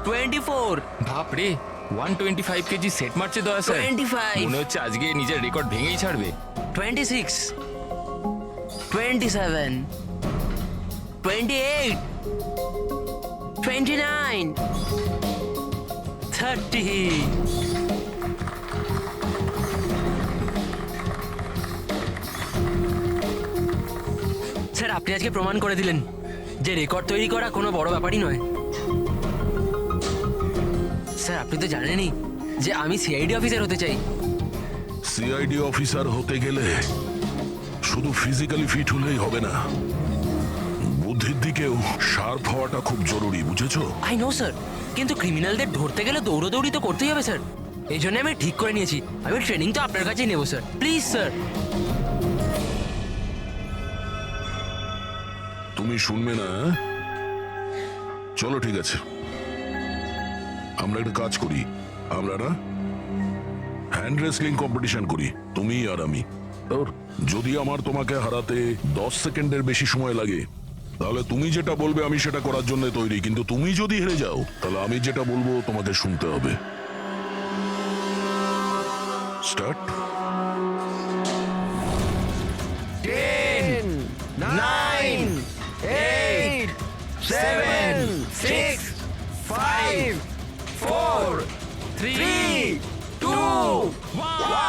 24, বাপরে 125 KG set মারছে দয়া স্যার 25, মনে হচ্ছে আজকে নিজের রেকর্ড ভেঙেই ছাড়বে 26, 27, 28, 29, 30. স্যার আপনি আজকে প্রমাণ করে দিলেন যে রেকর্ড তৈরি করা কোনো বড় ব্যাপারই নয়। স্যার আপনি তো জানেনই যে আমি সিআইডি অফিসার হতে চাই। সিআইডি অফিসার হতে গেলে শুধু ফিজিক্যালি ফিট হলেই হবে না, বুদ্ধির দিকেও শার্প হওয়াটা খুব জরুরি, বুঝেছো? আই নো স্যার, কিন্তু ক্রিমিনালদের ধরতে গেলে দৌড়াদৌড়ি তো করতেই হবে স্যার। এই জন্য আমি ঠিক করে নিয়েছি আমি ট্রেনিং তো আপনার কাছেই নেবো স্যার, প্লিজ স্যার। তুমি শুনবে না? চলো ঠিক আছে, আমরা একটা কাজ করি, আমরা না হ্যান্ড রেসলিং কম্পিটিশন করি, তুমি আর আমি। যদি আমার তোমাকে হারাতে 10 সেকেন্ডের বেশি সময় লাগে তাহলে তুমি যেটা বলবে আমি সেটা করার জন্য তৈরি, কিন্তু তুমি যদি হেরে যাও তাহলে আমি যেটা বলবো তোমাকে শুনতে হবে। স্টার্ট। 10, 9, 8, 7, 6, 5, 4, 3, 2, 1.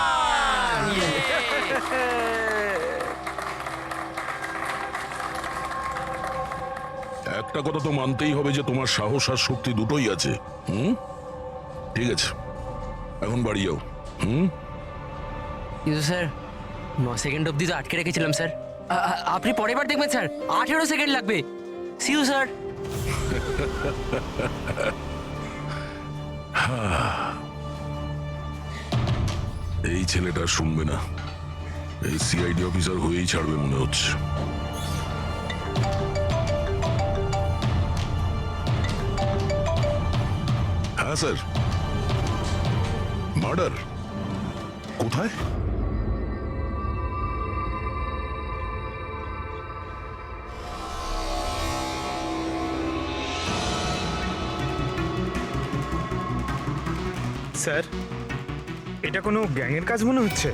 একটা কথা তো মানতেই হবে যে তোমার সাহস আর শক্তি দুটোই আছে। ঠিক আছে, এখন বাড়ি যাও। কিন্তু স্যার 9 সেকেন্ড অবধি তো আটকে রেখেছিলাম স্যার। আপনি পরের বার দেখবেন স্যার 18 সেকেন্ড লাগবে। See you sir. এই ছেলেটা শুনবে না, এই সিআইডি অফিসার হয়েই ছাড়বে মনে হচ্ছে। হ্যাঁ স্যার। মার্ডার কোথায়? স্যার, এটা কোনো গ্যাংয়ের কাজ মনে হচ্ছে।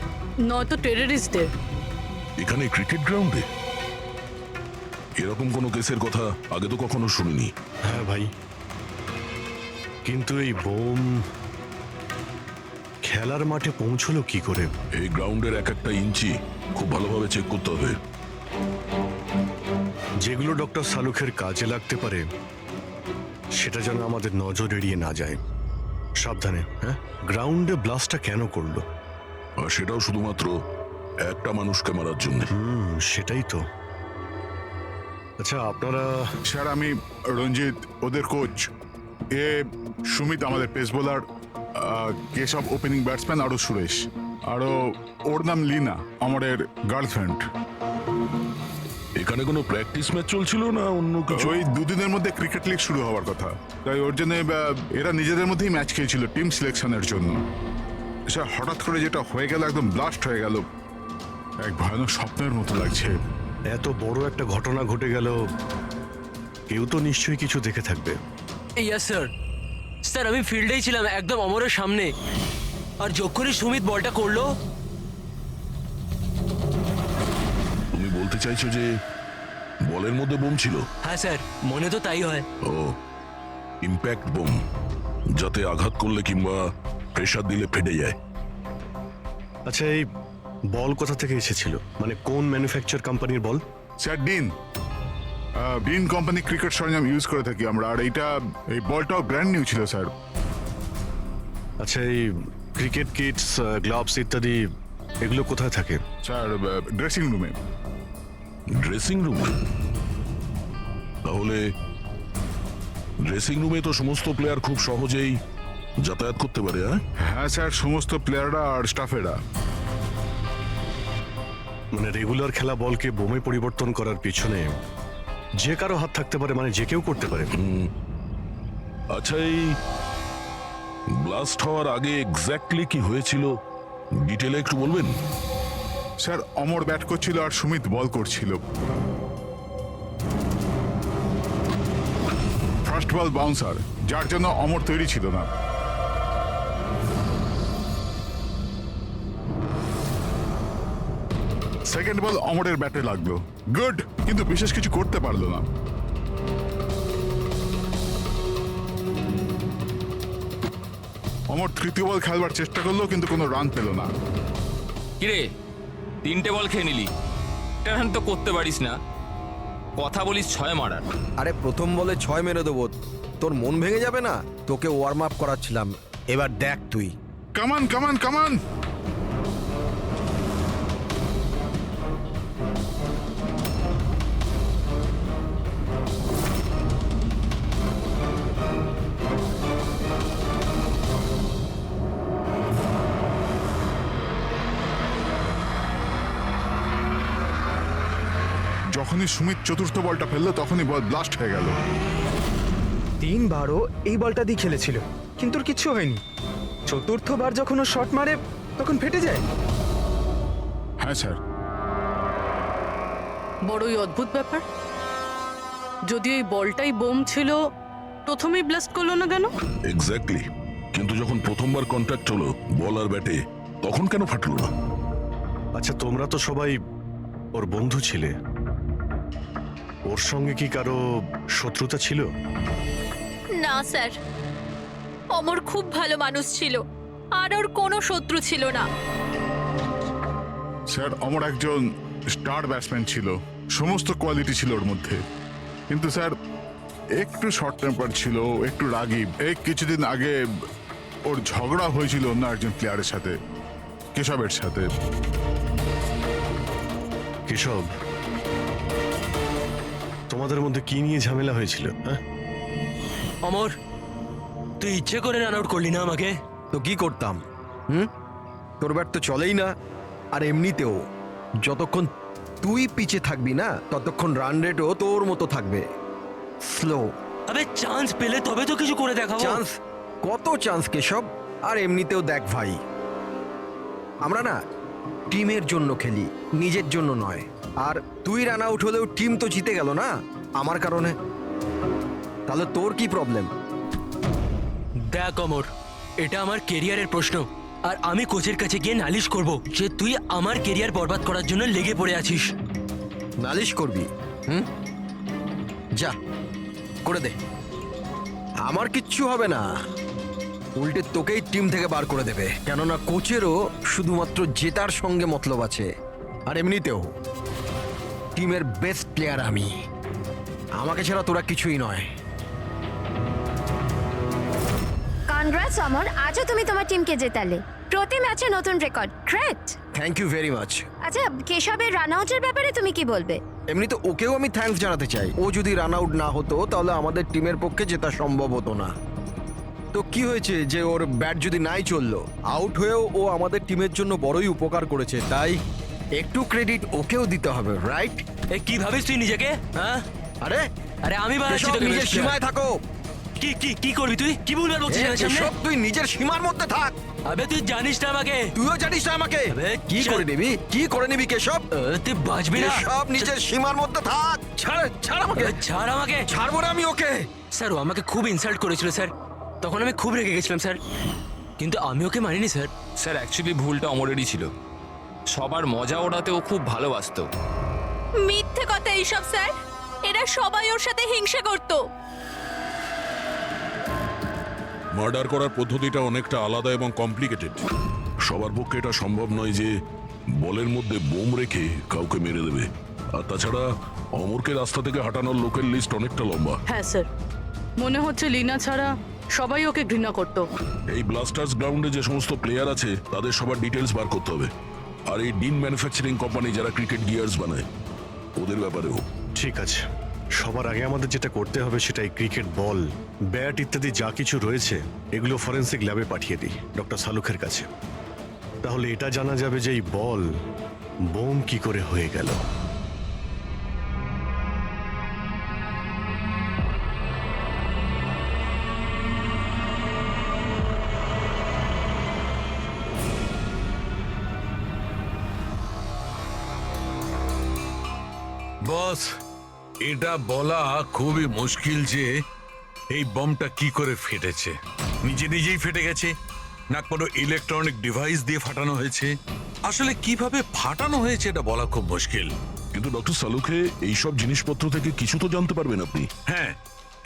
নয়তো টেররিস্টদের। এখানে ক্রিকেট গ্রাউন্ডে এরকম কোনো কেসের কথা আগে তো কখনো শুনিনি। হ্যাঁ ভাই, কিন্তু এই বোম খেলার মাঠে পৌঁছলো কি করে? এই গ্রাউন্ডের এক একটা ইঞ্চি খুব ভালোভাবে চেক করতে হবে। যেগুলো ডক্টর সালুখের কাজে লাগতে পারে সেটা যেন আমাদের নজর এড়িয়ে না যায়। সাবধানে। হ্যাঁ, গ্রাউন্ডে ব্লাস্টটা কেন করলো? আর সেটাও শুধুমাত্র একটা মানুষকে মারার জন্য। সেটাই তো। আচ্ছা আপনারা? স্যার আমি রঞ্জিত, ওদের কোচ। এ সুমিত আমাদের pace bowler, Keshav opening batsman, আরও সুরেশ, আরও ওর নাম লিনা আমাদের গার্লফ্রেন্ড। এখানে কোনো প্র্যাকটিস ম্যাচ চলছিল না অন্য কিছু? ওই দুদিনের মধ্যে ক্রিকেট লিগ শুরু হওয়ার কথা, তাই ওর জন্য এরা নিজেদের মধ্যেই ম্যাচ খেলছিল টিম সিলেকশনের জন্য। স্যার হঠাৎ করে যেটা হয়ে গেল, একদম ব্লাস্ট হয়ে গেল, এক ভয়ানক স্বপ্নের মতো লাগছে। এত বড় একটা ঘটনা ঘটে গেল, কেউ তো নিশ্চয়ই কিছু দেখে থাকবে। Yes sir. স্যার আমি ফিল্ডেই ছিলাম একদম অমরের সামনে, আর যখনই সুমিত বলটা করলো। তুমি বলতে চাইছো যে বলের মধ্যে বোম ছিল? হ্যাঁ স্যার, মনে তো তাই হয়। ও, ইম্প্যাক্ট বোম, যাতে আঘাত করলে কিংবা প্রেসার দিলে ফেটে যায়। আচ্ছা এই বল কোথা থেকে এসেছিল? মানে কোন ম্যানুফ্যাকচার কোম্পানির বল? স্যার ডিন কোম্পানি ক্রিকেট সরঞ্জাম ইউজ করে থাকি আমরা, আর এই বলটাও ব্র্যান্ড নিউ ছিল স্যার। আচ্ছা এই ক্রিকেট কিটস, গ্লাভস ইত্যাদি এগুলো কোথায় থাকে? স্যার ড্রেসিং রুমে। Dressing room? তাহলে ড্রেসিং রুমে তো সমস্ত প্লেয়ার খুব সহজেই যাতায়াত করতে পারে। হ্যাঁ স্যার, সমস্ত প্লেয়াররা আর স্টাফেরা। মানে রেগুলার খেলা বলকে বোমে পরিবর্তন করার পিছনে যে কারো হাত থাকতে পারে, মানে যে কেউ করতে পারে। আচ্ছা এই ব্লাস্ট হওয়ার আগে এক্স্যাক্টলি কি হয়েছিল ডিটেলে একটু বলবেন? স্যার অমর ব্যাট করছিল আর সুমিত বল করছিল। ফার্স্ট বল বাউন্সার, যার জন্য অমর তৈরি ছিল না। সেকেন্ড বল অমরের ব্যাটে লাগলো, গুড, কিন্তু বিশেষ কিছু করতে পারলো না। অমর তৃতীয় বল খেলবার চেষ্টা করলো, কিন্তু কোনো রান পেল না। কিরে 3টে বল খেয়ে নিলি, একটা রান তো করতে পারিস না, কথা বলিস 6 মারার। আরে প্রথম বলে 6 মেরে দেবো, তোর মন ভেঙে যাবে না? তোকে ওয়ার্ম আপ করাচ্ছিলাম, এবার দেখ তুই। কামান কামান কামান। যখনই সুমিত চতুর্থ বলটা ফেললো তখনই বল ব্লাস্ট হয়ে গেল। 3বারও এই বলটা দিয়ে খেলেছিল, কিন্তু ওর কিচ্ছু হয়নি। চতুর্থবার যখন ও শট মারে তখন ফেটে যায়। হ্যাঁ স্যার। বড়ই অদ্ভুত ব্যাপার। যদি এই বলটাই বোম ছিল, প্রথমেই ব্লাস্ট করলো না কেন? এক্স্যাক্টলি, কিন্তু যখন প্রথমবার কন্ট্যাক্ট হলো বল আর ব্যাটে, তখন কেন ফাটলো না? আচ্ছা, তোমরা তো সবাই ওর বন্ধু ছিলে, ওর সঙ্গে কি কারো শত্রুতা ছিল? না স্যার, অমর খুব ভালো মানুষ ছিল, আর ওর কোনো শত্রু ছিল না। স্যার, অমর একজন স্টার ব্যাটসম্যান ছিল, সমস্ত কোয়ালিটি ছিল ওর মধ্যে, কিন্তু স্যার একটু শর্ট টেম্পার ছিল, একটু রাগী। এই কিছুদিন আগে ওর ঝগড়া হয়েছিল অন্য একজন প্লেয়ারের সাথে, কেশবের সাথে। কেশব, তোমাদের মধ্যে কি নিয়ে ঝামেলা হয়েছিল? হ্যাঁ, অমর, তুই ইচ্ছে করে রান আউট করলি না আমাকে? তো কি করতাম? তোর ব্যাট তো চলেই না, আর এমনিতেও যতক্ষণ তুই পিছে থাকবি না ততক্ষণ রান রেটও তোর মতো থাকবে, স্লো। আবে চান্স পেলে তবে তো কিছু করে দেখাবো। চান্স? কত চান্স কেশব? আর এমনিতেও দেখ ভাই, আমরা না টিমের জন্য খেলি, নিজের জন্য নয়। আর তুই রান আউট হলেও টিম তো জিতে গেল না আমার কারণে, তাহলে তোর কি প্রবলেম? দেখ অমর, এটা আমার কেরিয়ারের প্রশ্ন, আর আমি কোচের কাছে গিয়ে নালিশ করব যে তুই আমার কেরিয়ার বরবাদ করার জন্য লেগে পড়ে আছিস। নালিশ করবি? যা করে দে, আমার কিচ্ছু হবে না। উল্টে তোকেই টিম থেকে বার করে দেবে, কেননা কোচেরও শুধুমাত্র জেতার সঙ্গে মতলব আছে। আর এমনিতেও টিমের বেস্ট প্লেয়ার আমি, আমাকে ছাড়া তোরা কিছুই নয়। কনগ্রাটস অমর, আজও তুমি তোমার টিমকে জেতালে। প্রতি ম্যাচে নতুন record, great. Thank you very much. আচ্ছা, কেশবের রান আউটের ব্যাপারে তুমি কি বলবে? এমনিতে ওকেও আমি থ্যাঙ্কস জানাতে চাই, ও যদি রান আউট না হতো তাহলে আমাদের টিমের পক্ষে জেতা সম্ভব হতো না। তো কি হয়েছে যে ওর ব্যাট যদি নাই চললো, আউট হয়েও ও আমাদের টিমের জন্য বড়ই উপকার করেছে, তাই একটু ক্রেডিট ওকেও দিতে হবে, রাইট? এ কি ভাবিস তুই নিজেকে? হ্যাঁ, আরে আরে আমি বানাচ্ছি এসব তোকে নিজের best সীমায় player। থাকো। কি কি কি করবি তুই? কি বলবি বলছিস আমার সামনে? এসব তুই নিজের সীমার মধ্যে থাক। আবে তুই জানিস না আমাকে। তুইও জানিস না আমাকে। আবে, কি চল। করে নিবি, কি করে নিবি কেশব? তুই বাঁচবি না। সব নিজের সীমার মধ্যে থাক। ছাড়, ছাড় আমাকে। ছাড় আমাকে। ছাড়বো না আমি ওকে। স্যার, ও আমাকে খুব ইনসাল্ট করেছিল স্যার, তখন আমি খুব রেগে গেছিলাম স্যার, কিন্তু আমি ওকে মানিনি স্যার। স্যার অ্যাকচুয়ালি ভুলটা অমরেরই ছিল, সবার মজা ওড়াতে ও খুব ভালোবাসতো। মিথ্যে কথা এইসব স্যার, এরা সবাই ওর সাথে হিংসা করতো। মার্ডার করার পদ্ধতিটা অনেকটা আলাদা এবং কমপ্লিকেটেড। সবার পক্ষে এটা সম্ভব নয় যে বলের মধ্যে বোম রেখে কাউকে মেরে দেবে। আর তাছাড়া অমরকে রাস্তা থেকে হাঁটানোর লোকের লিস্ট অনেকটা লম্বা। হ্যাঁ স্যার, মনে হচ্ছে লিনা ছাড়া সবাই ওকে ঘৃণা করতো। এই ব্লাস্টার্স গ্রাউন্ডে যে সমস্ত প্লেয়ার আছে তাদের সবার ডিটেলস বার করতে হবে। আর এই ডিন ম্যানুফ্যাকচারিং কোম্পানি যারা ক্রিকেট গিয়ার্স বানায়, ওদের ব্যাপারেও। ঠিক আছে, সবার আগে আমাদের যেটা করতে হবে সেটাই ক্রিকেট বল, ব্যাট ইত্যাদি যা কিছু রয়েছে এগুলো ফরেন্সিক ল্যাবে পাঠিয়ে দিই ডক্টর সালুখের কাছে। তাহলে এটা জানা যাবে যে এই বল বোম কি করে হয়ে গেল। বস, এটা বলা খুবই মুশকিল যে এই বমটা কি করে ফেটেছে? নিজে নিজেই ফেটে গেছে, না কোনো ইলেকট্রনিক ডিভাইস দিয়ে ফাটানো হয়েছে? আসলে কিভাবে ফাটানো হয়েছে এটা বলা খুব মুশকিল। কিন্তু ডক্টর সালুখে এইসব জিনিসপত্র থেকে কিছু তো জানতে পারবেন আপনি। হ্যাঁ,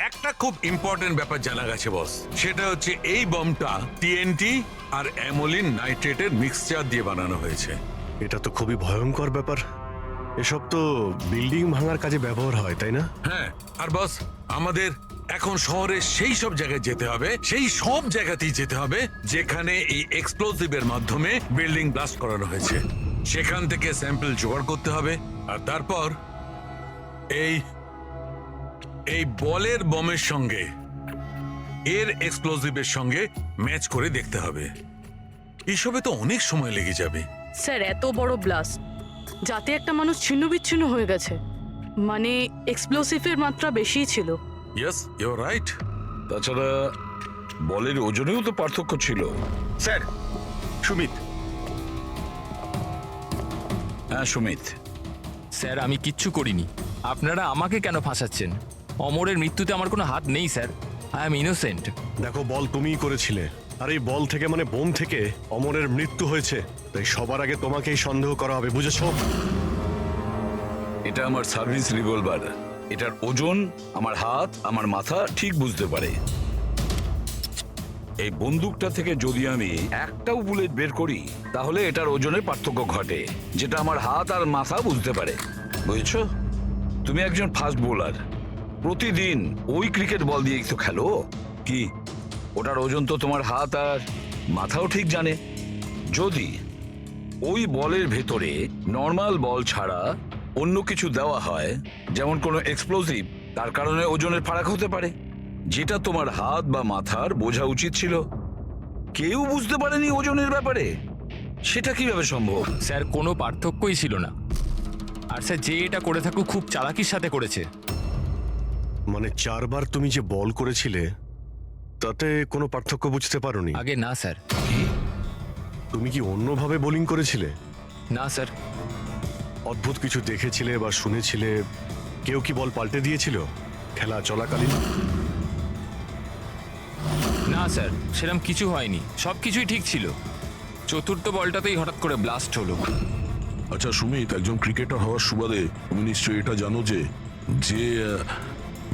একটা খুব ইম্পর্টেন্ট ব্যাপার জানা গেছে বস, সেটা হচ্ছে এই বমটা টিএনটি আর অ্যামোলিন নাইট্রেটের মিক্সচার দিয়ে বানানো হয়েছে। এটা তো খুবই ভয়ঙ্কর ব্যাপার। এসব তো বিল্ডিং ভাঙার কাজে ব্যবহার হয়, তাই না? হ্যাঁ, আর বস আমাদের এখন শহরে সেই সব জায়গায় যেতে হবে, সেই সব জায়গাতেই যেতে হবে যেখানে এই এক্সপ্লোসিভের মাধ্যমে বিল্ডিং ব্লাস্ট করানো হয়েছে। সেখান থেকে স্যাম্পল জোগাড় করতে হবে, আর তারপর এই বলের বমের সঙ্গে এর এক্সপ্লোসিভের সঙ্গে ম্যাচ করে দেখতে হবে। এসবে তো অনেক সময় লেগে যাবে। স্যার, এত বড় ব্লাস্ট, যাতে একটা মানুষ ছিন্নবিচ্ছিন্ন হয়ে গেছে, মানে এক্সপ্লোসিভের মাত্রা বেশিই ছিল। Yes, you are right. তাছাড়া বলের ওজনেও তো পার্থক্য ছিল। স্যার, সুমিত। হ্যাঁ সুমিত, স্যার আমি কিচ্ছু করিনি, আপনারা আমাকে কেন ফাঁসাচ্ছেন? অমরের মৃত্যুতে আমার কোনো হাত নেই স্যার, আই এম ইনোসেন্ট। দেখো, বল তুমিই করেছিলে, আর এই বল থেকে মানে বোম থেকে অমরের মৃত্যু হয়েছে, তাই সবার আগে তোমাকেই সন্দেহ করা হবে, বুঝেছো? এটা আমার সার্ভিস রিভলভার। এটার ওজন আমার হাত, আমার মাথা ঠিক বুঝতে পারে। এই বন্দুকটা থেকে যদি আমি একটাও বুলেট বের করি, তাহলে এটার ওজনের পার্থক্য ঘটে, যেটা আমার হাত আর মাথা বুঝতে পারে, বুঝেছো? তুমি একজন ফাস্ট বোলার, প্রতিদিন ওই ক্রিকেট বল দিয়ে তো খেলো, কি ওটার ওজন তো তোমার হাত আর মাথাও ঠিক জানে। যদি ওই বলের ভেতরে নর্মাল বল ছাড়া অন্য কিছু দেওয়া হয়, যেমন কোনো এক্সপ্লোসিভ, তার কারণে ওজনের ফারাক হতে পারে, যেটা তোমার হাত বা মাথার বোঝা উচিত ছিল। কেউ বুঝতে পারেনি ওজনের ব্যাপারে, সেটা কিভাবে সম্ভব? স্যার কোনো পার্থক্যই ছিল না, আর স্যার যে এটা করে থাকুক খুব চালাকির সাথে করেছে। মানে 4 বার তুমি যে বল করেছিলে তাতে কোনো পার্থক্য বুঝতে পারোনি? আগে না স্যার। তুমি কি অন্যভাবে বোলিং করেছিলে? না স্যার। অদ্ভুত কিছু দেখেছিলে বা শুনেছিলে? কেউ কি বল পাল্টে দিয়েছিল খেলা চলাকালীন? না স্যার, সেরকম কিছু হয়নি, সব কিছুই ঠিক ছিল। চতুর্থ বলটাতেই হঠাৎ করে ব্লাস্ট হলো। আচ্ছা সুমিত, একজন ক্রিকেটার হওয়ার সুবাদে তুমি নিশ্চয়ই এটা জানো যে যে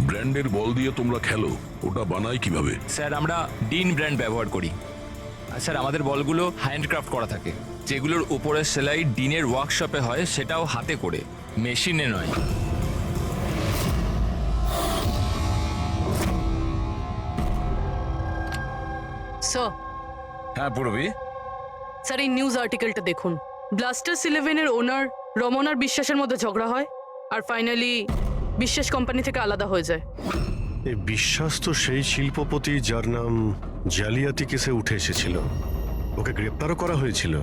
ব্র্যান্ডের বল দিয়ে তোমরা খেলো, ওটা বানায় কিভাবে? স্যার আমরা ডিন ব্র্যান্ড ব্যবহার করি, আর স্যার আমাদের বলগুলো হ্যান্ডক্রাফট করা থাকে, যেগুলোর উপরের সেলাই ডিনের ওয়ার্কশপে হয়, সেটাও হাতে করে, মেশিনে নয়। স্যার, হ্যাঁ পূরবী, স্যার এই নিউজ আর্টিকেলটা দেখুন। ব্লাস্টার্স 11-এর ওনার রমন আর বিশ্বাসের মধ্যে ঝগড়া হয়, আর ফাইনালি বিশ্বাস কোম্পানি থেকে আলাদা হয়ে যায়। এই বিশ্বাস তো সেই শিল্পপতি যার নাম জালিয়াতি কেসে উঠে এসেছিল, ওকে গ্রেপ্তারও করা হয়েছিল।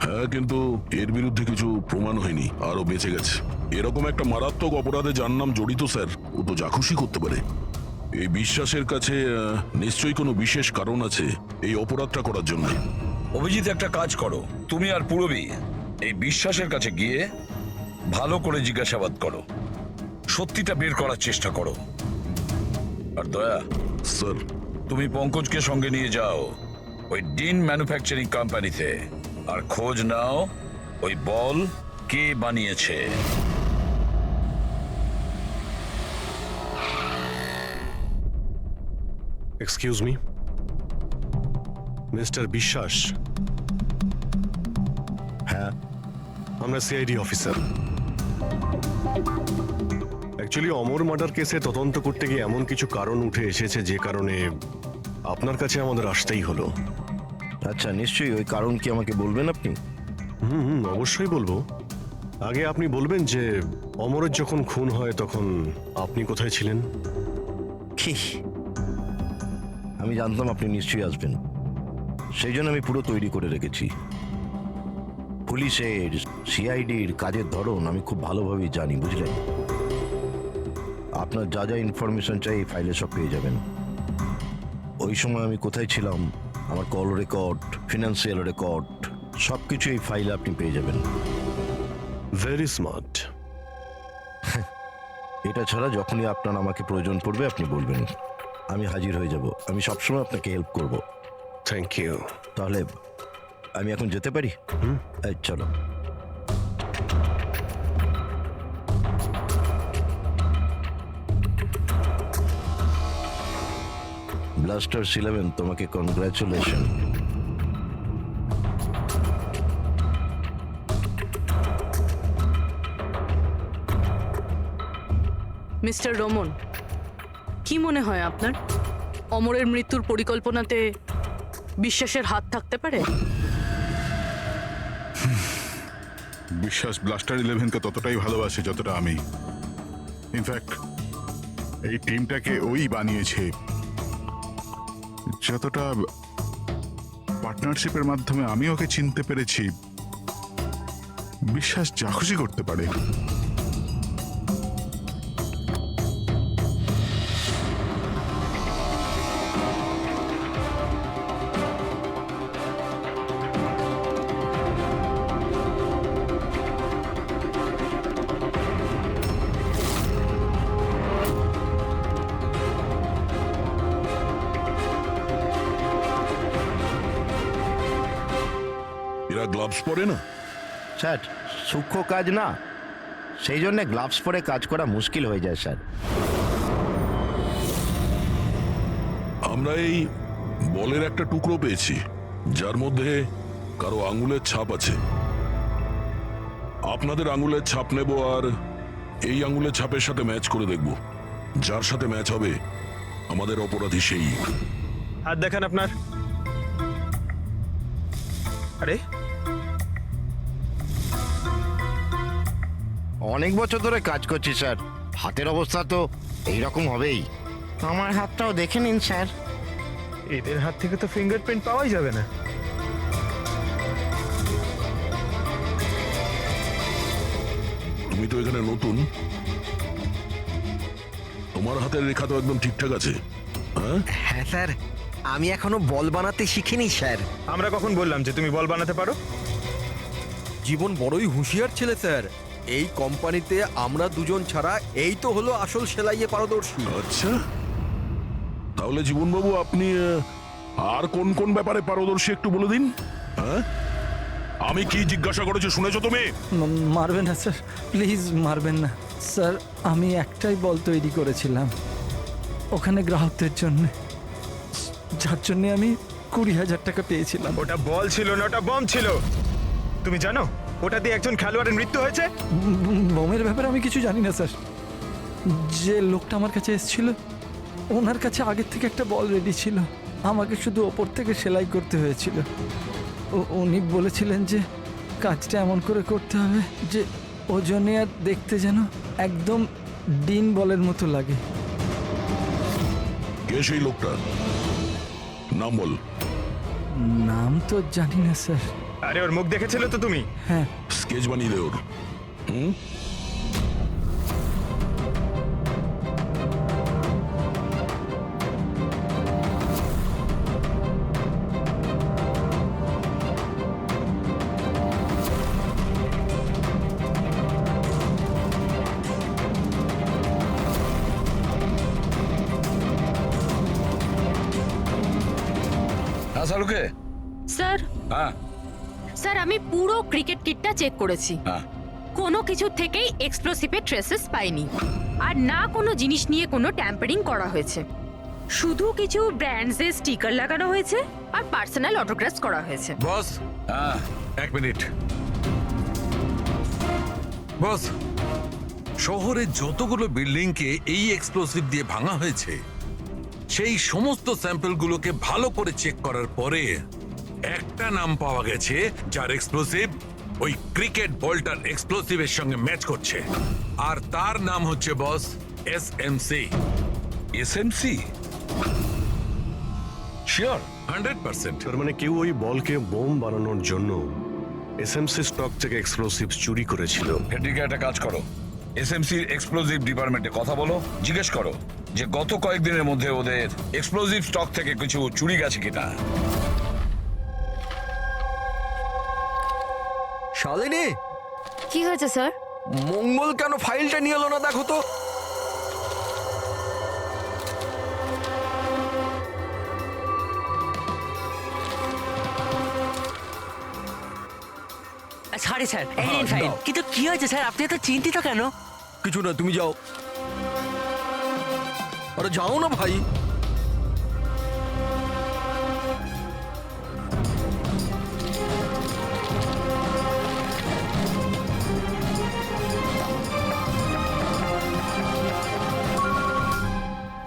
হ্যাঁ, কিন্তু এর বিরুদ্ধে কিছু প্রমাণ হয়নি, আরও বেঁচে গেছে। এরকম একটা মারাত্মক অপরাধে যার নাম জড়িত স্যার, ও তো যা খুশি করতে পারে। এই বিশ্বাসের কাছে নিশ্চয়ই কোনো বিশেষ কারণ আছে এই অপরাধটা করার জন্য। অভিজিৎ একটা কাজ করো, তুমি আর পূরবী এই বিশ্বাসের কাছে গিয়ে ভালো করে জিজ্ঞাসাবাদ করো, সত্যিটা বের করার চেষ্টা করো। আর দয়া স্যার, তুমি পঙ্কজকে সঙ্গে নিয়ে যাও ওই ডিন ম্যানুফ্যাকচারিং কোম্পানিতে, আর খোঁজ নাও ওই বল কে বানিয়েছে। এক্সকিউজ মি, মিস্টার বিশ্বাস। হ্যাঁ, আমরা সিআইডি অফিসার। অ্যাকচুয়ালি অমর মার্ডার কেসে তদন্ত করতে গিয়ে এমন কিছু কারণ উঠে এসেছে যে কারণে আপনার কাছে আমাদের আসতেই হলো। আচ্ছা, নিশ্চয়ই। ওই কারণ কি আমাকে বলবেন আপনি? অবশ্যই বলবো। আগে আপনি বলবেন যে অমরের যখন খুন হয় তখন আপনি কোথায় ছিলেন? কি? আমি জানতাম আপনি নিশ্চয়ই আসবেন, সেই জন্য আমি পুরো তৈরি করে রেখেছি। পুলিশের, সিআইডির কাজের ধরন আমি খুব ভালোভাবেই জানি, বুঝলেন? আপনার যা যা ইনফরমেশন চাই এই ফাইলে সব পেয়ে যাবেন। ওই সময় আমি কোথায় ছিলাম, আমার কল রেকর্ড, ফিনান্সিয়াল রেকর্ড, সব কিছু এই ফাইলে আপনি পেয়ে যাবেন। Very smart. এটা ছাড়া যখনই আপনার আমাকে প্রয়োজন পড়বে আপনি বলবেন। আমি হাজির হয়ে যাব। আমি সবসময় আপনাকে হেল্প করব। Thank you. তাহলে আমি এখন যেতে পারি? এই, চলো। ব্লাস্টার্স 11, তোমাকে কনগ্রাচুলেশন। মিস্টার রমন, কি মনে হয় আপনার অমরের মৃত্যুর পরিকল্পনাতে বিশ্বাসের হাত থাকতে পারে? বিশ্বাস ব্লাস্টার 11কে ততটাই ভালোবাসে যতটা আমি। ইনফ্যাক্ট এই টিমটাকে ওই বানিয়েছে, যতটা পার্টনারশিপের মাধ্যমে আমি ওকে চিনতে পেরেছি। বিশ্বাস যা খুশি করতে পারে। এরা গ্লাভস পরে না? স্যার, সূক্ষ্ম কাজ না, সেই জন্য গ্লাভস পরে কাজ করা মুশকিল হয়ে যায় স্যার। আমরা এই বলের একটা টুকরো পেয়েছি যার মধ্যে কারো আঙুলের ছাপ আছে। আপনাদের আঙুলের ছাপ নেব আর এই আঙুলের ছাপের সাথে ম্যাচ করে দেখব। যার সাথে ম্যাচ হবে আমাদের অপরাধী সেই। হাত দেখান আপনার। আরে, অনেক বছর ধরে কাজ করছি স্যার, হাতের অবস্থা তো এইরকম হবেই। আমার হাতটাও দেখে নিন স্যার। এদের হাত থেকে তো ফিঙ্গারপ্রিন্ট পাওয়াই যাবে না। তুমি তো এখানে নতুন, তোমার হাতের রেখা তো একদম ঠিকঠাক আছে। হ্যাঁ হ্যাঁ স্যার, আমি এখনো বল বানাতে শিখিনি স্যার। আমরা কখন বললাম যে তুমি বল বানাতে পারো? জীবন বড়ই হুঁশিয়ার ছেলে স্যার। এই কোম্পানিতে আমরা দুজন ছাড়া এই তো হলো আসল সেলাইয়ে পারদর্শী। আচ্ছা, তাহলে জীবনবাবু আপনি আর কোন কোন ব্যাপারে পারদর্শী একটু বলে দিন। হ্যাঁ, আমি কি জিজ্ঞাসা করেছি শুনেছো তুমি? মারবেন না স্যার, প্লিজ মারবেন না স্যার। আমি একটাই বল তৈরি করেছিলাম ওখানে গ্রাহকদের জন্য, যার জন্য আমি 20,000 টাকা পেয়েছিলাম। ওটা বল ছিল না, ওটা বম ছিল। তুমি জানো ওটা দিয়ে একজন খেলোয়াড়ের মৃত্যু হয়েছে? বোমের ব্যাপারে আমি কিছু জানি না স্যার। যে লোকটা আমার কাছে এসেছিল ওনার কাছে আগের থেকে একটা বল রেডি ছিল, আমাকে শুধু ওপর থেকে সেলাই করতে হয়েছিল। উনি বলেছিলেন যে কাজটা এমন করে করতে হবে যে ওজনে আর দেখতে যেন একদম ডিন বলের মতো লাগে। কে সেই লোকটা? নাম বল। নাম তো জানি না স্যার। আরে, ওর মুখ দেখেছিলে তো তুমি? হ্যাঁ। স্কেচ বানিয়ে দে ওর। হুম, হ্যাঁ শাহরুখে। স্যার, হ্যাঁ স্যার আমি পুরো ক্রিকেট কিটটা চেক করেছি। হ্যাঁ, কোনো কিছু থেকেই এক্সপ্লোসিভের ট্রেসেস পাইনি, আর না কোনো জিনিস নিয়ে কোনো ট্যাম্পারিং করা হয়েছে। শুধু কিছু ব্র্যান্ডসের স্টিকার লাগানো হয়েছে আর পার্সোনাল অটোগ্রাফস করা হয়েছে। বস, হ্যাঁ এক মিনিট। বস, শহরের যতগুলো বিল্ডিংকে এই এক্সপ্লোসিভ দিয়ে ভাঙা হয়েছে সেই সমস্ত স্যাম্পলগুলোকে ভালো করে চেক করার পরে একটা নাম পাওয়া গেছে যার এক্সপ্লোসিভ ওই ক্রিকেট বলটার এক্সপ্লোসিভের সঙ্গে ম্যাচ করছে, আর তার নাম হচ্ছে বস এসএমসি। এসএমসি? শিওর? 100%। তার মানে কেউ ওই বলকে বোম বানানোর জন্য এসএমসি স্টক থেকে এক্সপ্লোসিভ চুরি করেছিল। এদিকে একটা কাজ করো, এসএমসির এক্সপ্লোসিভ ডিপার্টমেন্টে কথা বলো, জিজ্ঞেস করো যে গত কয়েকদিনের মধ্যে ওদের এক্সপ্লোসিভ স্টক থেকে কিছু চুরি গেছে কিনা। শালিনী, কি হয়েছে স্যার? মঙ্গল কেন ফাইলটা নিয়ে এলো না দেখো তো। সরি স্যার, এই নিন ফাইল। কিন্তু কি হয়েছে স্যার, আপনি এত চিন্তিত কেন? কিছু না, তুমি যাও। আরে যাও না ভাই।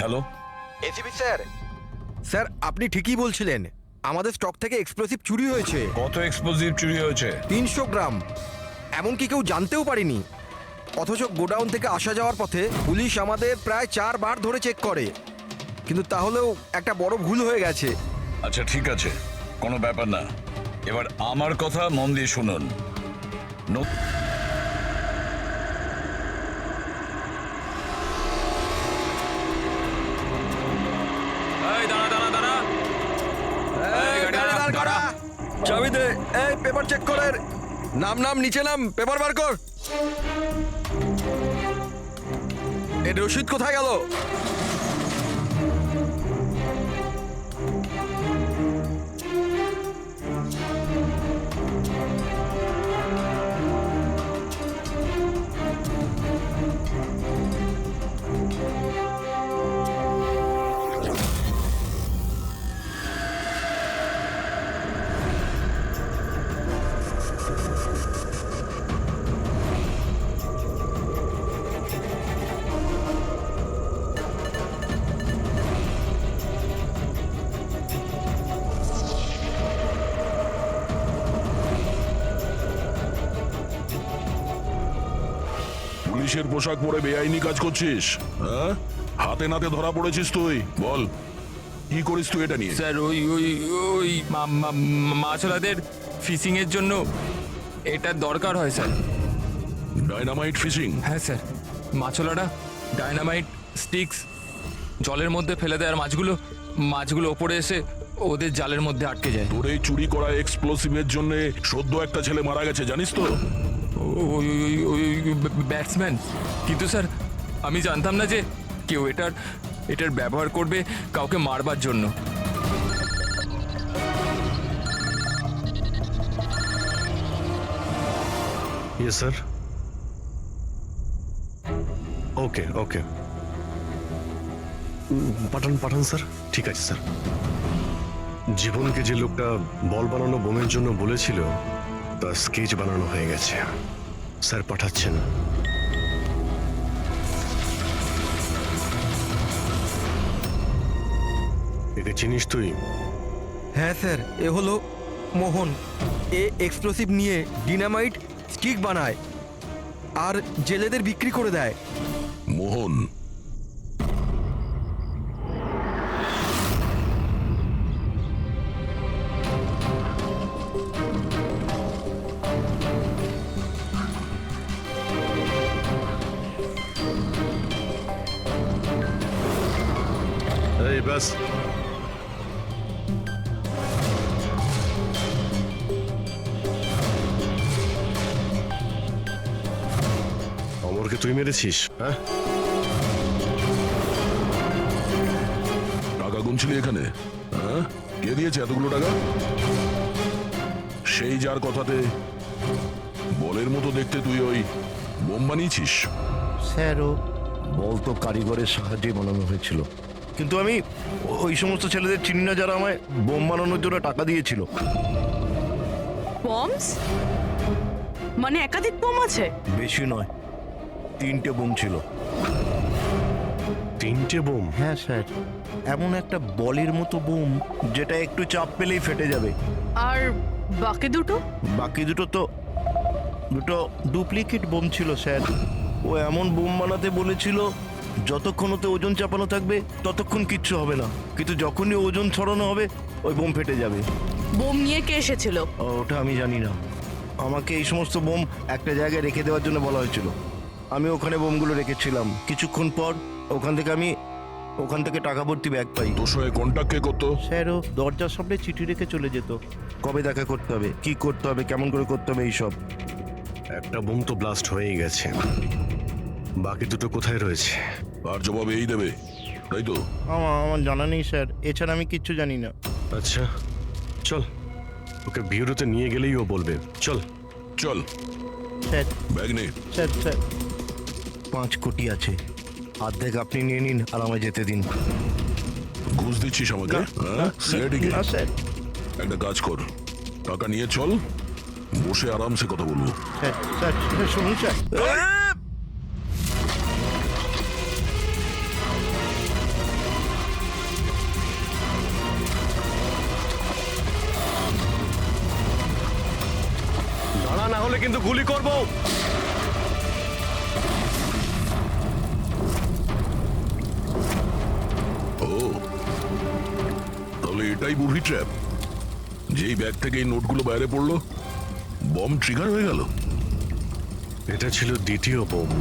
Hello, ACP sir. স্যার আপনি ঠিকই বলছিলেন, আমাদের স্টক থেকে এক্সপ্লোসিভ চুরি হয়েছে। কত এক্সপ্লোসিভ চুরি হয়েছে? 300 গ্রাম। এমনকি কেউ জানতেও পারিনি। অথচ গোডাউন থেকে আসা যাওয়ার পথে পুলিশ আমাদের প্রায় 4 বার ধরে চেক করে, কিন্তু তাহলেও একটা বড় ভুল হয়ে গেছে। আচ্ছা ঠিক আছে, কোনো ব্যাপার না। এবার আমার কথা মন দিয়ে শুনুন। এই দাঁড়া দাঁড়া দাঁড়া, এই গাড়ি দাঁড়া, দাঁড়া। চাবি দে। এই পেপার চেক করেন। নাম নাম নিচে নাম, পেপার বার কর। এর রসিদ কোথায় গেল? পুলিশের পোশাক পরে বেআইনি কাজ করছিস, হ্যাঁ? হাতে নাতে ধরা পড়েছিস তুই। বল কি করিস তুই এটা নিয়ে? স্যার ওই ওই ওই মাছওয়ালাদের ফিশিং এর জন্য এটা দরকার হয় স্যার। Dynamite fishing? হ্যাঁ স্যার, মাছওয়ালারা ডাইনামাইট স্টিক্স জলের মধ্যে ফেলে দেয়, আর মাছগুলো ওপরে এসে ওদের জালের মধ্যে আটকে যায়। তোর এই চুরি করা এক্সপ্লোসিভের জন্য সদ্য একটা ছেলে মারা গেছে, জানিস তো? ওই ওই ওই ব্যাটসম্যান। কিন্তু স্যার আমি জানতাম না যে কেউ এটার ব্যবহার করবে কাউকে মারবার জন্য। Yes sir. ওকে ওকে, পাঠান স্যার। ঠিক আছে স্যার। জীবনকে যে লোকটা বল বানানো বোমের জন্য বলেছিল তার স্কেচ বানানো হয়ে গেছে। স্যার পাঠাচ্ছেন। একে চিনিস তুই? হ্যাঁ স্যার, এ হলো মোহন। এ এক্সপ্লোসিভ নিয়ে ডিনামাইট স্টিক বানায় আর জেলেদের বিক্রি করে দেয়। মোহন? এই ব্যাস, অমরকে তুই মেরেছিস? হ্যাঁ, টাকা গুনছিলি এখানে? হ্যাঁ, কে দিয়েছে এতগুলো টাকা? সেই যার কথাতে বলের মতো দেখতে তুই ওই বোম বানিয়েছিস? স্যার ও বল তো কারিগরের সাহায্যে বানানো হয়েছিল, কিন্তু আমি ওই সমস্ত ছেলেদের চিনি না যারা আমায় বোম বানানোর জন্য টাকা দিয়েছিল। বমস? মানে একাধিক বোম আছে? বেশি নয়, 3টে বোম ছিল। 3টে বোম? হ্যাঁ স্যার, এমন একটা বলের মতো বোম যেটা একটু চাপ পেলেই ফেটে যাবে। আর বাকি দুটো? বাকি দুটো ডুপ্লিকেট বোম ছিল স্যার। ও এমন বোম বানাতে বলেছিল যতক্ষণ ওতে ওজন চাপানো থাকবে ততক্ষণ কিচ্ছু হবে না, কিন্তু যখনই ওজন ছড়ানো হবে ওই বোম ফেটে যাবে। বোম নিয়ে কে এসেছিল? ওটা আমি জানি না। আমাকে এই সমস্ত বোম একটা জায়গায় রেখে দেওয়ার জন্য বলা হয়েছিল। আমি ওখানে বোমগুলো রেখেছিলাম। কিছুক্ষণ পর ওখান থেকে টাকা ভর্তি ব্যাগ পাই। তোর সঙ্গে কন্ট্যাক্ট কে করতো? স্যার ও দরজার সামনে চিঠি রেখে চলে যেত, কবে দেখা করতে হবে, কি করতে হবে, কেমন করে করতে হবে, এইসব। একটা বোম তো ব্লাস্ট হয়েই গেছে, বাকি দুটো কোথায় রয়েছে? আর জবাব এই দেবে, তাই তো? আমার জানা নেই স্যার, এছাড়া আমি কিচ্ছু জানি না। আচ্ছা চল, ওকে বিউরোতে নিয়ে গেলেই ও বলবে। চল। চল স্যার ব্যাগ নে। স্যার স্যার 5 কোটি আছে, অর্ধেক আপনি নিয়ে নিন আর আমায় যেতে দিন। ঘুষ দিচ্ছিস আমাকে? হ্যাঁ? সেটিকে না স্যার, একটা কাজ কর, টাকা নিয়ে চল, বসে আরামসে কথা বলবো। স্যার স্যার স্যার, শুনুন স্যার। দাঁড়া, না হলে কিন্তু গুলি করবো। ও, তাহলে এটাই বুভি ট্র্যাপ? যেই ব্যাগ থেকে এই নোটগুলো বাইরে পড়লো, বম ট্রিগার হয়ে গেল। এটা ছিল দ্বিতীয় বোম।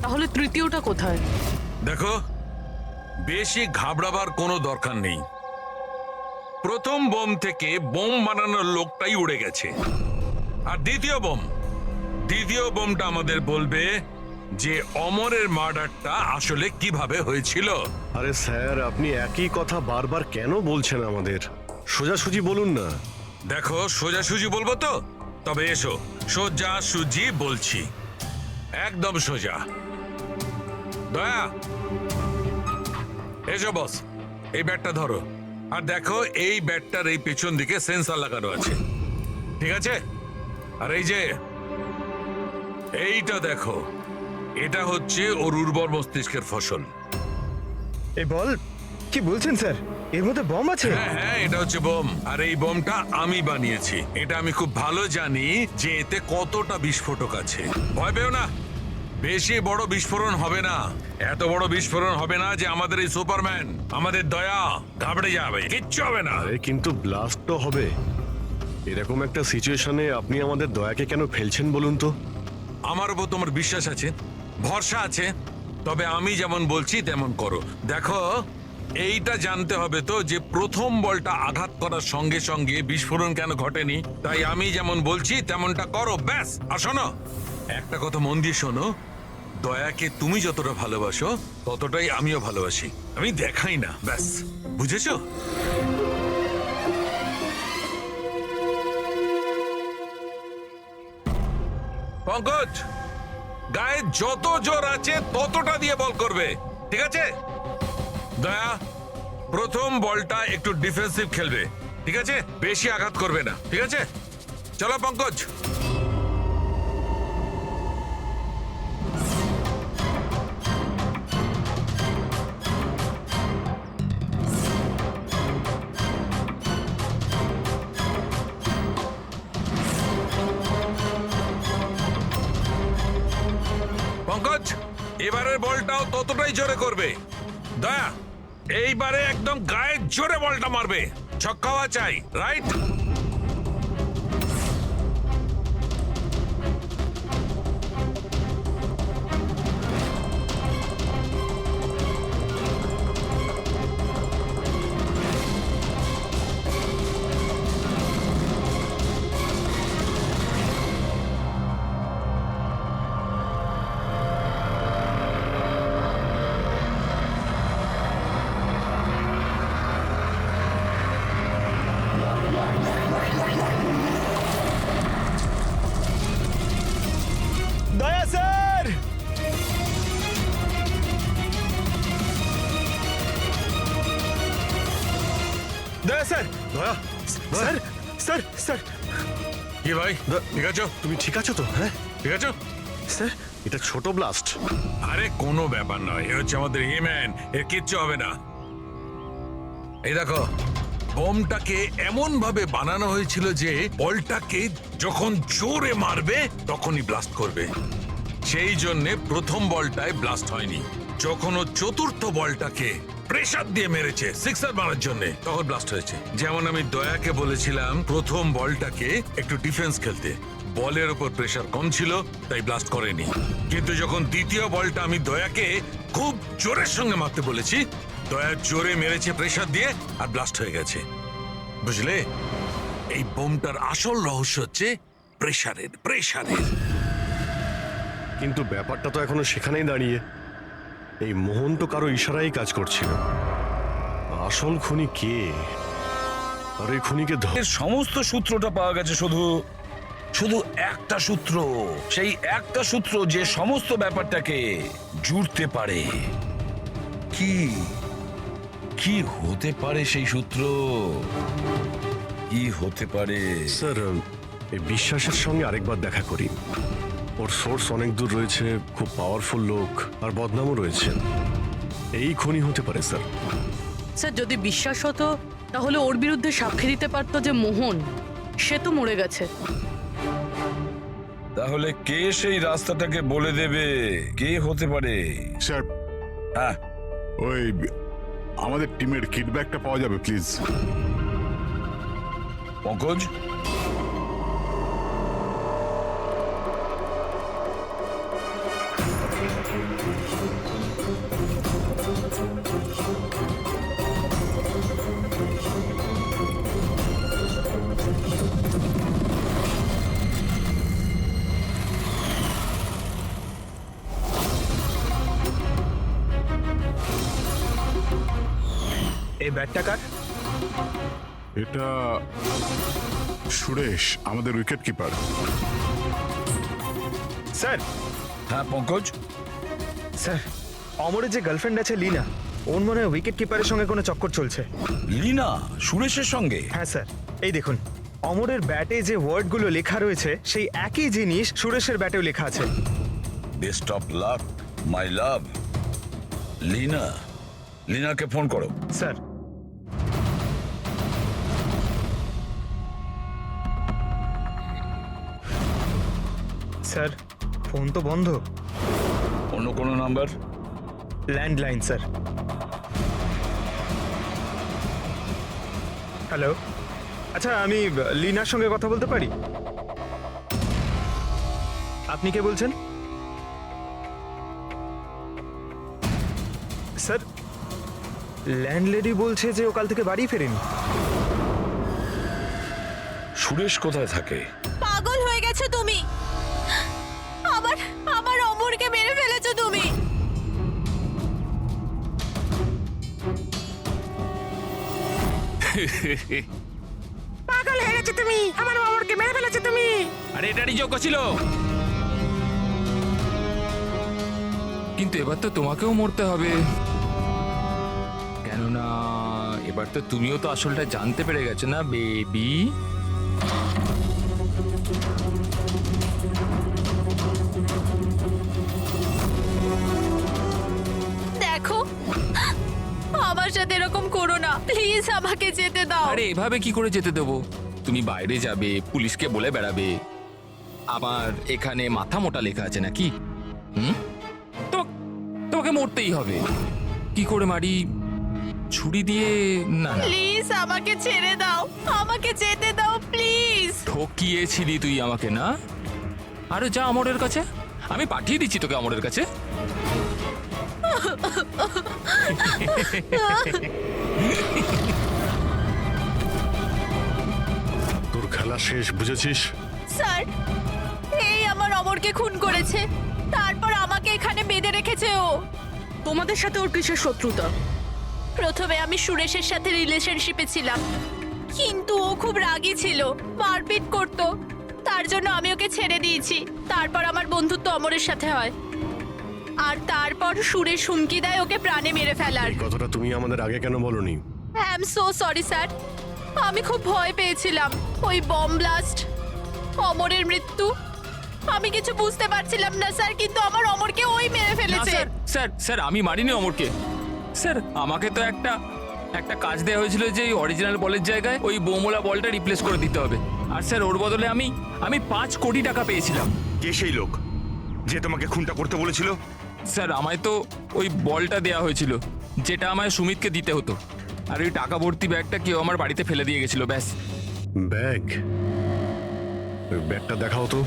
তাহলে তৃতীয়টা কোথায়? দেখো, বেশি ঘাবড়াবার কোনো দরকার নেই। প্রথম বোম থেকে বোম বানানোর লোকটাই উড়ে গেছে। আর দ্বিতীয় বোমটা আমাদের বলবে যে অমরের মার্ডারটা আসলে কিভাবে হয়েছিল। আরে স্যার, আপনি একই কথা বারবার কেন বলছেন আমাদের? সোজাসুজি বলুন না। দেখো, সোজাসুজি বলবো তো? তবে এসো, সোজাসুজি বলছি, একদম সোজা। দয়া, এসো বস, এই ব্যাটটা ধরো। আর দেখো, এই ব্যাটটার এই পেছন দিকে সেন্সর লাগানো আছে, ঠিক আছে? আর এই যে এইটা দেখো, এটা হচ্ছে ওর উর্বর মস্তিষ্কের ফসল। এই বল, কি বলছেন স্যার? এর মধ্যে বম আছে? হ্যাঁ হ্যাঁ, এটা হচ্ছে বোম। আর এই বোমটা আমি বানিয়েছি। এটা আমি খুব ভালো জানি যে এতে কতটা বিস্ফোরক আছে। ভয় পেও না, বেশি বড় বিস্ফোরণ হবে না। এত বড় বিস্ফোরণ হবে না যে আমাদের এই সুপারম্যান, আমাদের দয়া ঘাবড়ে যাবে। কিচ্ছু হবে না। আরে কিন্তু ব্লাস্ট তো হবে। এরকম একটা সিচুয়েশনে আপনি আমাদের দয়াকে কেন ফেলছেন বলুন তো? আমার উপর তোমার বিশ্বাস আছে, ভরসা আছে, তবে আমি যেমন বলছি তেমন করো। দেখো, এইটা জানতে হবে তো যে প্রথম বলটা আঘাত করার সঙ্গে সঙ্গে বিস্ফোরণ কেন ঘটেনি। তাই আমি যেমন বলছি তেমনটা করো, ব্যাস। আর শোনো, একটা কথা মন দিয়ে শোনো, দয়াকে তুমি যতটা ভালোবাসো ততটাই আমিও ভালোবাসি। আমি দেখাই না, ব্যাস। বুঝেছো? পঙ্কজ, গায়ে যত জোর আছে ততটা দিয়ে বল করবে, ঠিক আছে? দয়া, প্রথম বলটা একটু ডিফেন্সিভ খেলবে, ঠিক আছে? বেশি আঘাত করবে না, ঠিক আছে? চলো পঙ্কজ। পঙ্কজ, এবারের বলটাও ততটাই জোরে করবে। দয়া, এইবারে একদম গায়ে জোরে বলটা মারবে। ছক্কা হওয়া চাই, রাইট? দয়া স্যার! দয়া স্যার! দয়া, স্যার স্যার স্যার! কি ভাই, ঠিক আছো? তুমি ঠিক আছো তো? হ্যাঁ ঠিক আছো স্যার, এটা ছোট ব্লাস্ট। আরে কোনো ব্যাপার নয়, এ হচ্ছে আমাদের হিম্যান, এর কিচ্ছু হবে না। এই দেখো, বোমটাকে এমন ভাবে বানানো হয়েছিল যে বলটাকে যখন জোরে মারবে তখনই ব্লাস্ট করবে। সেই জন্যে প্রথম বলটায় ব্লাস্ট হয়নি। যখন ও চতুর্থ বলটাকে প্রেসার দিয়ে মেরেছে সিক্সার মারার জন্য, তখন ব্লাস্ট হয়েছে। যেমন আমি দয়াকে বলেছিলাম প্রথম বলটাকে একটু ডিফেন্স খেলতে, বলের উপর প্রেসার কম ছিল তাই ব্লাস্ট করেনি। কিন্তু যখন দ্বিতীয় বলটা আমি দয়াকে খুব জোরের সঙ্গে মারতে বলেছি, দয়া জোরে মেরেছে প্রেসার দিয়ে আর ব্লাস্ট হয়ে গেছে। বুঝলে, এই বোমটার আসল রহস্য হচ্ছে প্রেসারের। কিন্তু ব্যাপারটা তো এখনো সেখানেই দাঁড়িয়ে। এই মোহন তো কারো ইশারায় কাজ করছিল। আসল খুনি কে? আর এই খুনিকে এর সমস্ত সূত্রটা পাওয়া গেছে শুধু শুধু একটা সূত্র, সেই একটা সূত্র যে সমস্ত ব্যাপারটাকে জুড়তে পারে। কি কি হতে পারে সেই সূত্র? কি হতে পারে? স্যার, এই বিশ্বাসের সঙ্গে আরেকবার দেখা করি। ওর সোর্স অনেক দূর রয়েছে, খুব পাওয়ারফুল লোক, আর বদনামও রয়েছে। এই খুনি হতে পারে স্যার। স্যার যদি বিশ্বাস হতো তাহলে ওর বিরুদ্ধে সাক্ষী দিতে পারতো যে মোহন, সে তো মরে গেছে। তাহলে কে সেই রাস্তাটাকে বলে দেবে? কে হতে পারে? স্যার, হ্যাঁ, ওই আমাদের টিমের কিডব্যাকটা পাওয়া যাবে প্লিজ? পঙ্কজ, এই ব্যাটটা কার? এটা সুরেশ, আমাদের উইকেট কিপার। স্যার, হ্যাঁ পঙ্কজ, স্যার, অমরের যে গার্লফ্রেন্ড আছে লীনা, ওর মনে হয় উইকেট কিপারের সঙ্গে কোনো চক্কর চলছে। লীনা সুরেশের সঙ্গে? হ্যাঁ স্যার, এই দেখুন, অমরের ব্যাটে যে ওয়ার্ডগুলো লেখা রয়েছে সেই একই জিনিস সুরেশের ব্যাটেও লেখা আছে। Best of luck my love. Leena, লীনাকে ফোন করো। স্যার, স্যার, ফোন তো বন্ধ। অন্য কোনো নাম্বার? Landline sir. হ্যালো, আচ্ছা আমি লীনার সঙ্গে কথা বলতে পারি? আপনি কে বলছেন? স্যার, ল্যান্ডলেডি বলছে যে ও কাল থেকে বাড়ি ফেরেনি। সুরেশ কোথায় থাকে? পাগল হয়ে গেছো তুমি। আবার আমার অমরকে মেরে ফেলেছো তুমি। পাগল হয়ে গেছো তুমি, আমার অমরকে মেরে ফেলেছো তুমি। আরে এটারই যোগ্য ছিল। কিন্তু এবার তো তোমাকেও মরতে হবে, কেননা এবার তো তুমিও তো আসলটা জানতে পেরে গেছো না বেবি। দেখো, আমার সাথে এরকম করো না প্লিজ, আমাকে যেতে দাও। আরে এভাবে কি করে যেতে দেবো? তুমি বাইরে যাবে, পুলিশকে বলে বেড়াবে আমার এখানে মাথা মোটা লেখা আছে নাকি? তো তোমাকে মরতেই হবে। কি করে মারি? ছুরি দিয়ে? না না, প্লিজ আমাকে ছেড়ে দাও, আমাকে যেতে দাও প্লিজ। ঠকিয়েছিলি তুই আমাকে না? আরে যা অমরের কাছে, আমি পাঠিয়ে দিচ্ছি তোকে অমরের কাছে। তোর খেলা শেষ, বুঝেছিস? স্যার, এই আমার অমরকে খুন করেছে, তারপর আমাকে এখানে বেঁধে রেখেছে ও। তোমাদের সাথে ওর কিসের শত্রুতা? প্রথমে আমি সুরেশের সাথে রিলেশনশিপে ছিলাম, কিন্তু ও খুব রাগী ছিল, মারপিট করত, তার জন্য আমি ওকে ছেড়ে দিয়েছি। তারপর আমার বন্ধুত্ব অমরের সাথে হয়, আর তারপর সুরেশ হুমকি দেয় ওকে প্রাণে মেরে ফেলার। এই কথাটা তুমি আমাদের আগে কেন বলনি? I am so sorry sir, আমি খুব ভয় পেয়েছিলাম। ওই বম ব্লাস্ট, অমরের মৃত্যু, আমি কিছু বুঝতে পারছিলাম না স্যার, কিন্তু আমার অমরকে ওই মেরে না ফেলেছে। স্যার, স্যার স্যার আমি মারিনি অমরকে। স্যার আমাকে তো একটা কাজ দেওয়া হয়েছিল যে অরিজিনাল বলের জায়গায় ওই বোমোলা বলটা রিপ্লেস করে দিতে হবে। আর স্যার ওর বদলে আমি 5 কোটি টাকা পেয়েছিলাম। কে সেই লোক যে তোমাকে খুনটা করতে বলেছিল? স্যার আমায় তো ওই বলটা দেওয়া হয়েছিল যেটা আমায় সুমিতকে দিতে হতো, আর ওই টাকা ভর্তি ব্যাগটা কেউ আমার বাড়িতে ফেলে দিয়ে গেছিল, ব্যাস। ব্যাগ? ওই ব্যাগটা দেখাও তো।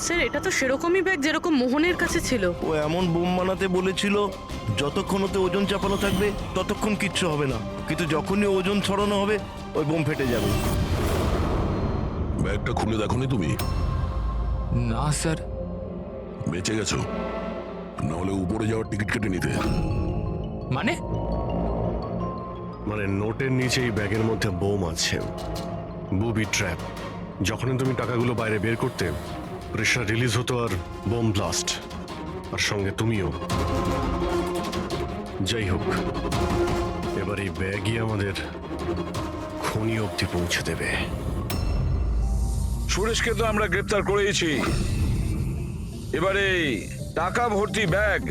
স্যার এটা তো সেরকমই ব্যাগ যেরকম মোহনের কাছে ছিল। ও এমন বোম বানাতে বলেছিল যতক্ষণ ওতে ওজন চাপানো থাকবে ততক্ষণ কিচ্ছু হবে না, কিন্তু যখনই ওজন ছড়ানো হবে ওই বোম ফেটে যাবে। ব্যাগটা খুলে দেখোনি তুমি? না স্যার। বেঁচে গেছো, নাহলে উপরে যাওয়ার টিকিট কেটে নিতে। মানে মানে নোটের নিচে এই ব্যাগের মধ্যে বোম আছে, বুবি ট্র্যাপ। যখনই তুমি টাকাগুলো বাইরে বের করতে, প্রেশার রিলিজ হতো আর বোম ব্লাস্ট, আর সঙ্গে তুমিও। যাই হোক, এবার এই ব্যাগই আমাদের খনি অবধি পৌঁছে দেবে। সুরেশকে তো আমরা গ্রেপ্তার করেছি, এবারে টাকা ভর্তি ব্যাগ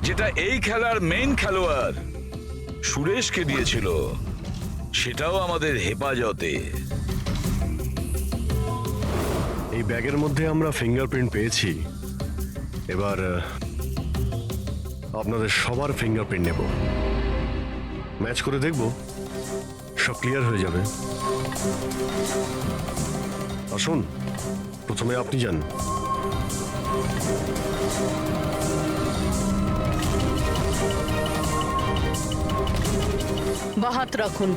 যেটা এই খেলার মেইন খেলোয়াড় সুরেশকে দিয়েছিল সেটাও আমাদের হেফাজতে। এই ব্যাগের মধ্যে আমরা ফিঙ্গারপ্রিন্ট পেয়েছি, এবার আপনাদের সবার ফিঙ্গারপ্রিন্ট নেব, ম্যাচ করে দেখব, সব ক্লিয়ার হয়ে যাবে। আসুন, প্রথমে আপনি যান। বাঁ হাত রাখুন,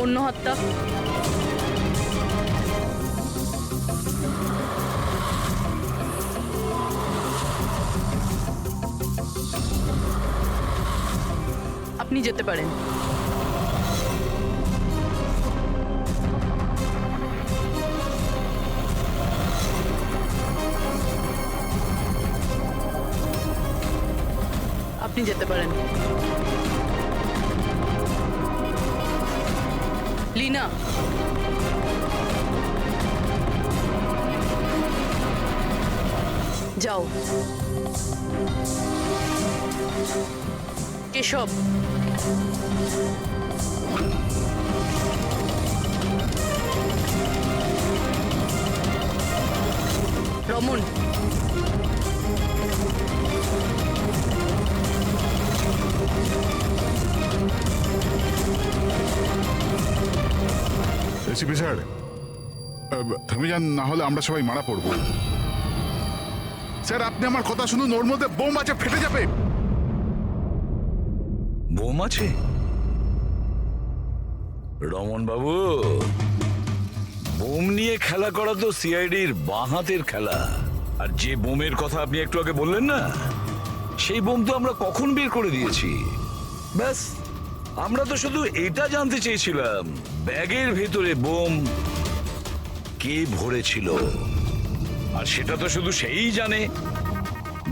অন্য হাতটা। আপনি যেতে পারেন। আপনি যেতে পারেন। লীনা, যাও। কেশব, রমন, এসিপি স্যার, থেমে যান, না হলে আমরা সবাই মারা পড়বো। স্যার আপনি আমার কথা শুনুন, ওর মধ্যে বোম আছে, ফেটে যাবে। বোম আছে? রমন বাবু, বোম নিয়ে খেলা করা তো সিআইডির বাঁ হাতের খেলা। আর যে বোমের কথা আপনি একটু আগে বললেন না, সেই বোম তো আমরা কখন বের করে দিয়েছি। ব্যাস, আমরা তো শুধু এটা জানতে চেয়েছিলাম ব্যাগের ভেতরে বোম কে ভরেছিল, আর সেটা তো শুধু সেই জানে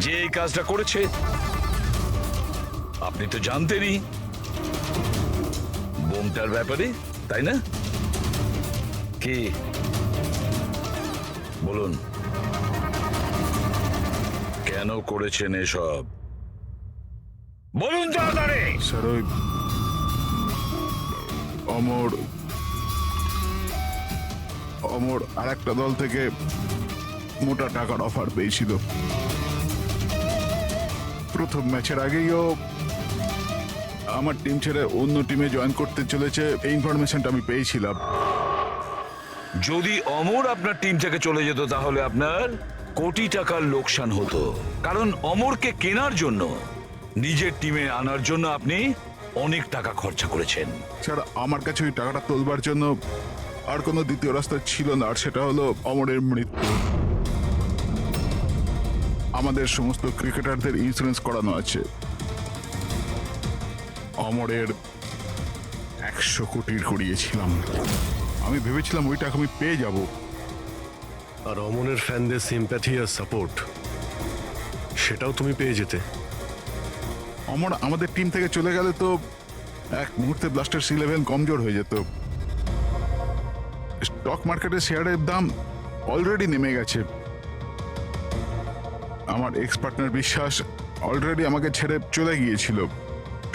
যে এই কাজটা করেছে। আপনি তো জানতেনই বোমটার ব্যাপারে, তাই না? কি বলুন, কেন করেছেন এসব? বলুন তাড়াতাড়ি। স্যার ওই অমর আর একটা দল থেকে মোটা টাকার অফার পেয়েছিল। প্রথম ম্যাচের আগেই ও আমার টিম ছেড়ে অন্য টিমে জয়েন করতে চলেছে, এই ইনফরমেশনটা আমি পেয়েছিলাম। যদি অমর আপনার টিম থেকে চলে যেত তাহলে আপনার কোটি টাকার লোকসান হতো, কারণ অমরকে কেনার জন্য, নিজের টিমে আনার জন্য আপনি অনেক টাকা খরচা করেছেন। স্যার আমার কাছে ওই টাকাটা তোলবার জন্য আর কোনো দ্বিতীয় রাস্তা ছিল না, আর সেটা হলো অমরের মৃত্যু। আমাদের সমস্ত ক্রিকেটারদের ইন্স্যুরেন্স করানো আছে। অমরের 100 কোটির করিয়েছিলাম। আমি ভেবেছিলাম ওই টাকা আমি পেয়ে যাব। আর অমনের ফ্যানদের সিম্প্যাথি আর সাপোর্ট, সেটাও তুমি পেয়ে যেতে। অমর আমাদের টিম থেকে চলে গেলে তো এক মুহূর্তে ব্লাস্টার্স 11 কমজোর হয়ে যেত। স্টক মার্কেটে শেয়ারের দাম অলরেডি নেমে গেছে। আমার এক্স পার্টনার বিশ্বাস অলরেডি আমাকে ছেড়ে চলে গিয়েছিল।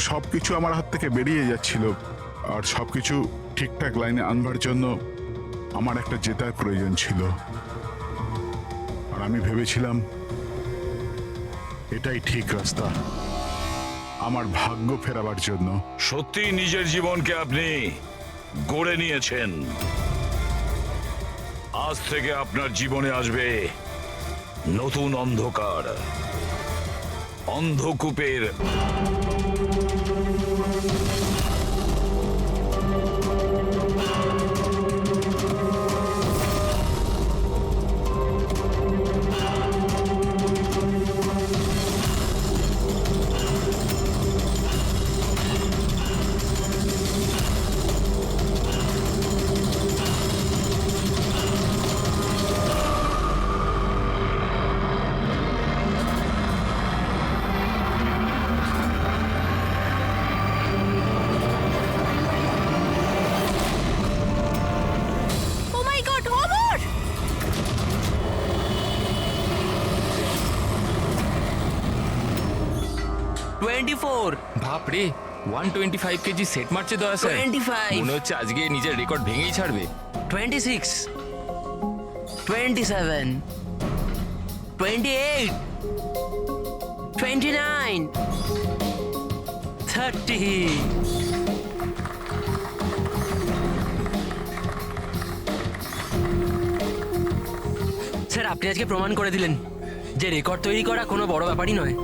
সবকিছু আমার হাত থেকে বেরিয়ে যাচ্ছিল, আর সবকিছু ঠিকঠাক লাইনে আনবার জন্য আমার একটা জেতার প্রয়োজন ছিল। আর আমি ভেবেছিলাম এটাই ঠিক রাস্তা আমার ভাগ্য ফেরাবার জন্য। সত্যি নিজের জীবনকে আপনি গড়ে নিয়েছেন। আজ থেকে আপনার জীবনে আসবে নতুন অন্ধকার, অন্ধকূপের ও মাই গড, অমর! বাপরে 125 কেজি সেট মারছে দয়া স্যার। 25 মনে হচ্ছে আজকে নিজের রেকর্ড ভেঙেই ছাড়বে। 26 27 28 29 30 স্যার, আপনি আজকে প্রমাণ করে দিলেন যে রেকর্ড তৈরি করা কোনো বড় ব্যাপারই নয়।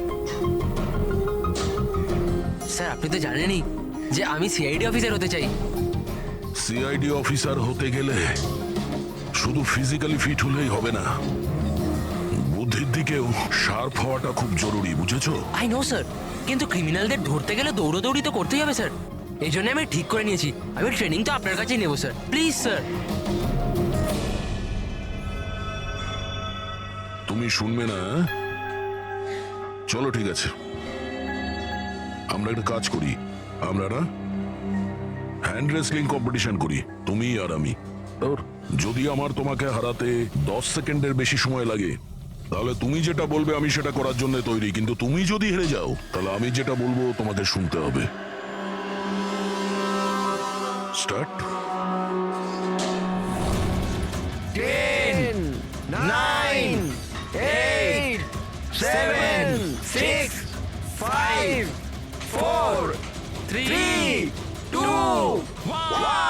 স্যার, আপনি তো জানেনই যে আমি সিআইডি অফিসার হতে চাই। সিআইডি অফিসার হতে গেলে শুধু ফিজিক্যালি ফিট হলেই হবে না, বুদ্ধির দিকেও শার্প হওয়াটা খুব জরুরি, বুঝেছো? আই নো স্যার, কিন্তু ক্রিমিনালদের ধরতে গেলে দৌড়দৌড়ি তো করতেই হবে স্যার। এই জন্য আমি ঠিক করে নিয়েছি আমি ট্রেনিং তো আপনার কাছেই নেবো স্যার, প্লিজ স্যার। তুমি শুনবে না? চলো ঠিক আছে, আমরা একটা কাজ করি, আমরা না হ্যান্ড রেসলিং কম্পিটিশন করি, তুমি আর আমি। আর যদি আমার তোমাকে হারাতে 10 সেকেন্ডের বেশি সময় লাগে তাহলে তুমি যেটা বলবে আমি সেটা করার জন্য তৈরি, কিন্তু তুমি যদি হেরে যাও তাহলে আমি যেটা বলবো তোমাকে শুনতে হবে। স্টার্ট। 10, 9, 8, 7, 6, 5, 4, 3, 2, 1.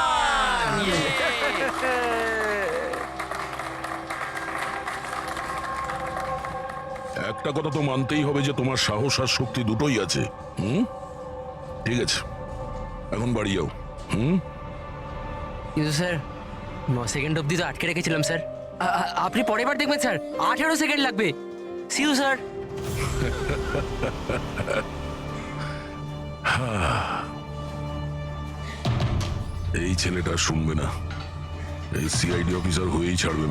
একটা কথা তো মানতেই হবে যে তোমার সাহস আর শক্তি দুটোই আছে। ঠিক আছে, এখন বাড়ি যাও। কিন্তু স্যার 9 সেকেন্ড অবধি তো আটকে রেখেছিলাম স্যার। আপনি পরের বার দেখবেন স্যার 18 সেকেন্ড লাগবে। See you sir. এই ছেলেটা শুনবে না, এই সিআইডি অফিসার হয়েই ছাড়বে।